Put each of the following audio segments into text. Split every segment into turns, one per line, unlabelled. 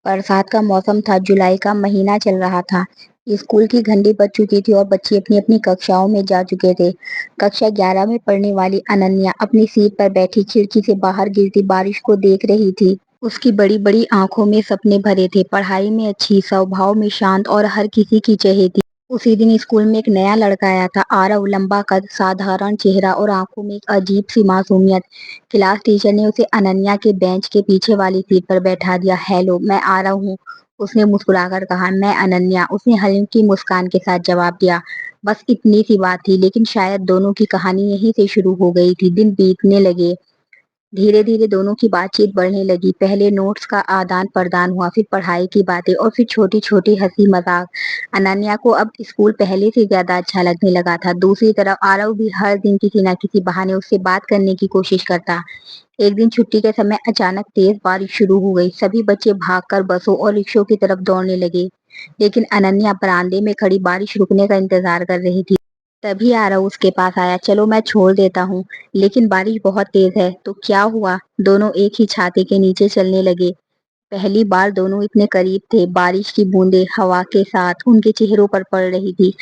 बरसात का मौसम था, जुलाई का महीना चल रहा था। स्कूल की घंटी बज चुकी थी और बच्चे अपनी-अपनी कक्षाओं में जा चुके थे। कक्षा 11 में पढ़ने वाली अनन्या अपनी सीट पर बैठी खिड़की से बाहर गिरती बारिश को देख रही थी। उसकी बड़ी-बड़ी आंखों में सपने भरे थे, पढ़ाई में अच्छी, स्वभाव में शांत और हर किसी की चहेती। उसी दिन स्कूल में एक नया लड़का आया था, आरव। लंबा कद, साधारण चेहरा और आंखों में एक अजीब सी मासूमियत। क्लास टीचर ने उसे अनन्या के बेंच के पीछे वाली सीट पर बैठा दिया। हेलो, मैं आरव हूँ, उसने मुस्कुराकर कहा। मैं अनन्या, उसने हल्की मुस्कान के साथ जवाब दिया। बस इतनी सी बात थी, लेकिन शायद दोनों की कहानी यहीं से शुरू हो गई थी। दिन बीतने लगे, धीरे धीरे दोनों की बातचीत बढ़ने लगी। पहले नोट्स का आदान प्रदान हुआ, फिर पढ़ाई की बातें और फिर छोटी छोटी हंसी मजाक। अनन्या को अब स्कूल पहले से ज्यादा अच्छा लगने लगा था। दूसरी तरफ आरव भी हर दिन किसी न किसी बहाने उससे बात करने की कोशिश करता। एक दिन छुट्टी के समय अचानक तेज बारिश शुरू हो गई। सभी बच्चे भागकर बसों और रिक्शों की तरफ दौड़ने लगे, लेकिन अनन्या बरामदे में खड़ी बारिश रुकने का इंतजार कर रही थी। तभी आरव उसके पास आया। चलो, मैं छोड़ देता हूँ, लेकिन बारिश बहुत तेज है। तो क्या हुआ? दोनों एक ही छाते के नीचे चलने लगे। पहली बार दोनों इतने करीब थे। बारिश की बूंदें हवा के साथ उनके चेहरों पर पड़ रही थी।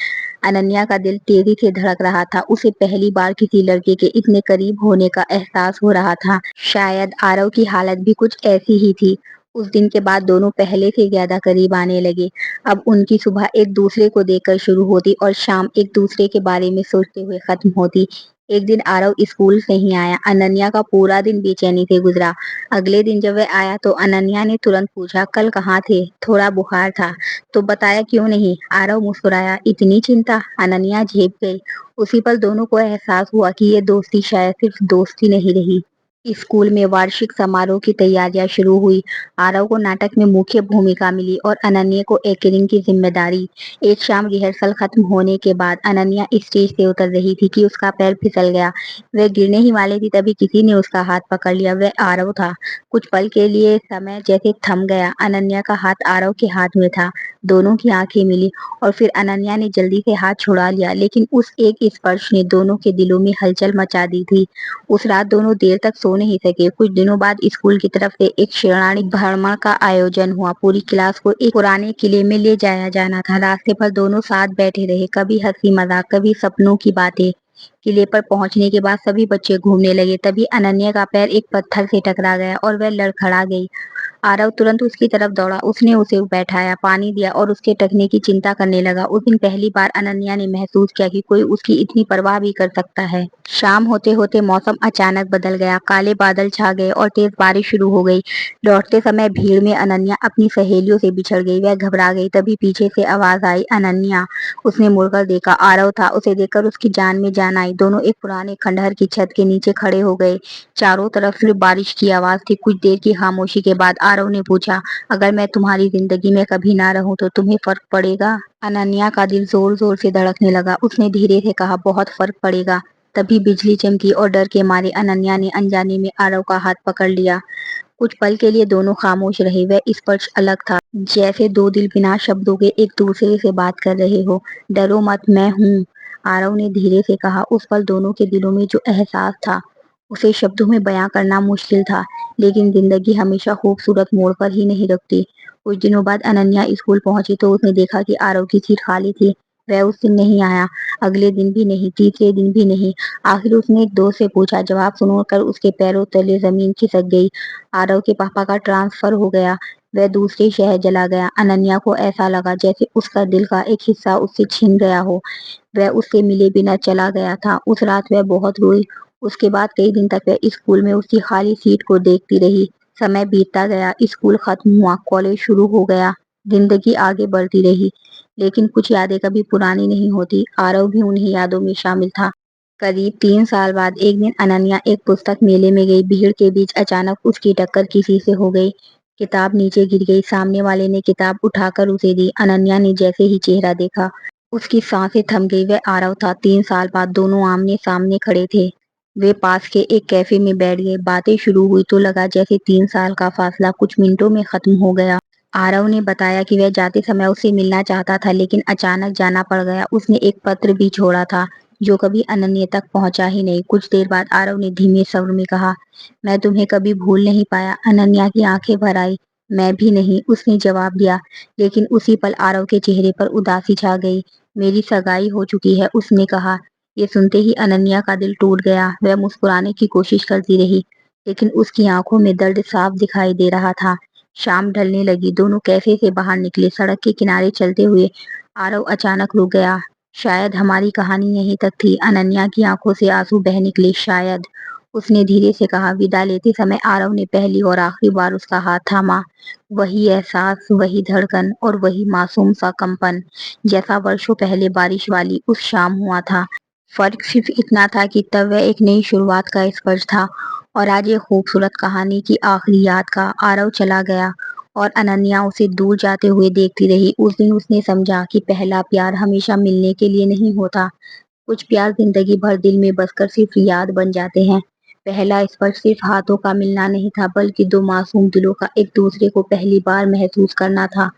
अनन्या का दिल तेजी से धड़क रहा था। उसे पहली बार किसी लड़के के इतने करीब होने का एहसास हो रहा था। शायद आरव की हालत भी कुछ ऐसी ही थी। उस दिन के बाद दोनों पहले से ज्यादा करीब आने लगे। अब उनकी सुबह एक दूसरे को देखकर शुरू होती और शाम एक दूसरे के बारे में सोचते हुए खत्म होती। एक दिन आरव स्कूल नहीं आया। अनन्या का पूरा दिन बेचैनी से गुजरा। अगले दिन जब वह आया तो अनन्या ने तुरंत पूछा, कल कहाँ थे? थोड़ा बुखार था। तो बताया क्यों नहीं? आरव मुस्कुराया। इतनी चिंता? अनन्या झेप गई। उसी पल दोनों को एहसास हुआ कि ये दोस्ती शायद सिर्फ दोस्ती नहीं रही। स्कूल में वार्षिक समारोह की तैयारियां शुरू हुई। आरव को नाटक में मुख्य भूमिका मिली और अनन्या को एंकरिंग की जिम्मेदारी। एक शाम रिहर्सल खत्म होने के बाद अनन्या स्टेज से उतर रही थी कि उसका पैर फिसल गया। वह गिरने ही वाली थी, तभी किसी ने उसका हाथ पकड़ लिया। वह आरव था। कुछ पल के लिए समय जैसे थम गया। अनन्या का हाथ आरव के हाथ में था। दोनों की आंखें मिली और फिर अनन्या ने जल्दी से हाथ छुड़ा लिया, लेकिन उस एक स्पर्श ने दोनों के दिलों में हलचल मचा दी थी। उस रात दोनों देर तक सो नहीं सके। कुछ दिनों बाद स्कूल की तरफ से एक शैक्षणिक भ्रमण का आयोजन हुआ। पूरी क्लास को एक पुराने किले में ले जाया जाना था। रास्ते पर दोनों साथ बैठे रहे, कभी हंसी मजाक, कभी सपनों की बातें। किले पर पहुंचने के बाद सभी बच्चे घूमने लगे। तभी अनन्या का पैर एक पत्थर से टकरा गया और वह लड़खड़ा गई। आरव तुरंत उसकी तरफ दौड़ा। उसने उसे बैठाया, पानी दिया और उसके टकने की चिंता करने लगा। उस दिन पहली बार अनन्या ने महसूस किया कि कोई उसकी इतनी परवाह भी कर सकता है। शाम होते होते मौसम अचानक बदल गया। काले बादल छा गए और तेज बारिश शुरू हो गई। लौटते समय भीड़ में अनन्या अपनी सहेलियों से बिछड़ गई। वह घबरा गई। तभी पीछे से आवाज आई, अनन्या। उसने मुड़कर देखा। आरव था। उसे देखकर उसकी जान में जान आई। दोनों एक पुराने खंडहर की छत के नीचे खड़े हो गए। चारों तरफ सिर्फ बारिश की आवाज थी। कुछ देर की खामोशी के बाद आरव ने पूछा, अगर मैं तुम्हारी जिंदगी में कभी ना रहूं तो तुम्हें फर्क पड़ेगा? अनन्या का दिल जोर जोर से धड़कने लगा। उसने धीरे से कहा, बहुत फर्क पड़ेगा। तभी बिजली चमकी और डर के मारे अनन्या ने अनजाने में आरव का हाथ पकड़ लिया। कुछ पल के लिए दोनों खामोश रहे। वह स्पर्श अलग था, जैसे दो दिल बिना शब्दों के एक दूसरे से बात कर रहे हो। डरो मत, मैं हूँ, आरव ने धीरे से कहा। उस पल दोनों के दिलों में जो एहसास था उसे शब्दों में बयां करना मुश्किल था, लेकिन जिंदगी हमेशा खूबसूरत मोड़ पर ही नहीं रुकती। कुछ दिनों बाद अनन्या स्कूल पहुंची तो उसने देखा कि आरव की सीट खाली थी। वह उस दिन नहीं आया, अगले दिन भी नहीं, तीसरे दिन भी नहीं। आखिर उसने एक दोस्त से पूछा। जवाब सुनकर उसके पैरों तले जमीन खिसक गई। आरव के पापा का ट्रांसफर हो गया। वह दूसरे शहर चला गया। अनन्या को ऐसा लगा जैसे उसका दिल का एक हिस्सा उससे छिन गया हो। वह उससे मिले बिना चला गया था। उस रात वह बहुत रोई। उसके बाद कई दिन तक वह स्कूल में उसकी खाली सीट को देखती रही। समय बीतता गया, स्कूल खत्म हुआ, कॉलेज शुरू हो गया, जिंदगी आगे बढ़ती रही, लेकिन कुछ यादें कभी पुरानी नहीं होती। आरव भी उन्हीं यादों में शामिल था। करीब 3 साल बाद एक दिन अनन्या एक पुस्तक मेले में गई। भीड़ के बीच अचानक उसकी टक्कर किसी से हो गई। किताब नीचे गिर गई। सामने वाले ने किताब उठाकर उसे दी। अनन्या ने जैसे ही चेहरा देखा, उसकी सांसें थम गई। वह आरव था। 3 साल बाद दोनों आमने सामने खड़े थे। वे पास के एक कैफे में बैठ गए। बातें शुरू हुई तो लगा जैसे 3 साल का फासला कुछ मिनटों में खत्म हो गया। आरव ने बताया कि वह जाते समय उससे मिलना चाहता था, लेकिन अचानक जाना पड़ गया। उसने एक पत्र भी छोड़ा था जो कभी अनन्या तक पहुंचा ही नहीं। कुछ देर बाद आरव ने धीमे स्वर में कहा, मैं तुम्हें कभी भूल नहीं पाया। अनन्या की आंखें भर आई। मैं भी नहीं, उसने जवाब दिया, लेकिन उसी पल आरव के चेहरे पर उदासी छा गई। मेरी सगाई हो चुकी है, उसने कहा। ये सुनते ही अनन्या का दिल टूट गया। वह मुस्कुराने की कोशिश करती रही, लेकिन उसकी आंखों में दर्द साफ दिखाई दे रहा था। शाम ढलने लगी, दोनों कैफे से बाहर निकले। सड़क के किनारे चलते हुए आरव अचानक रुक गया। शायद हमारी कहानी यहीं तक थी। अनन्या की आंखों से आंसू बह निकले। शायद, उसने धीरे से कहा। विदा लेते समय आरव ने पहली और आखिरी बार उसका हाथ थामा। वही एहसास, वही धड़कन और वही मासूम सा कंपन, जैसा वर्षों पहले बारिश वाली उस शाम हुआ था। फर्क सिर्फ इतना था कि तब वह एक नई शुरुआत का स्पर्श था, और आज एक खूबसूरत कहानी की आखिरी याद का। आरव चला गया और अनन्या उसे दूर जाते हुए देखती रही। उस दिन उसने समझा कि पहला प्यार हमेशा मिलने के लिए नहीं होता। कुछ प्यार जिंदगी भर दिल में बसकर सिर्फ याद बन जाते हैं। पहला स्पर्श सिर्फ हाथों का मिलना नहीं था, बल्कि दो मासूम दिलों का एक दूसरे को पहली बार महसूस करना था।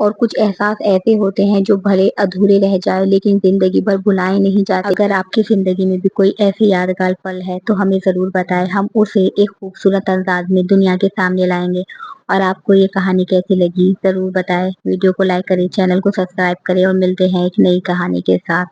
और कुछ एहसास ऐसे होते हैं जो भले अधूरे रह जाए, लेकिन जिंदगी भर भुलाए नहीं जाते। अगर आपकी जिंदगी में भी कोई ऐसी यादगार पल है तो हमें जरूर बताएं। हम उसे एक खूबसूरत अंदाज में दुनिया के सामने लाएंगे। और आपको ये कहानी कैसी लगी जरूर बताएं। वीडियो को लाइक करें, चैनल को सब्सक्राइब करें, और मिलते हैं एक नई कहानी के साथ।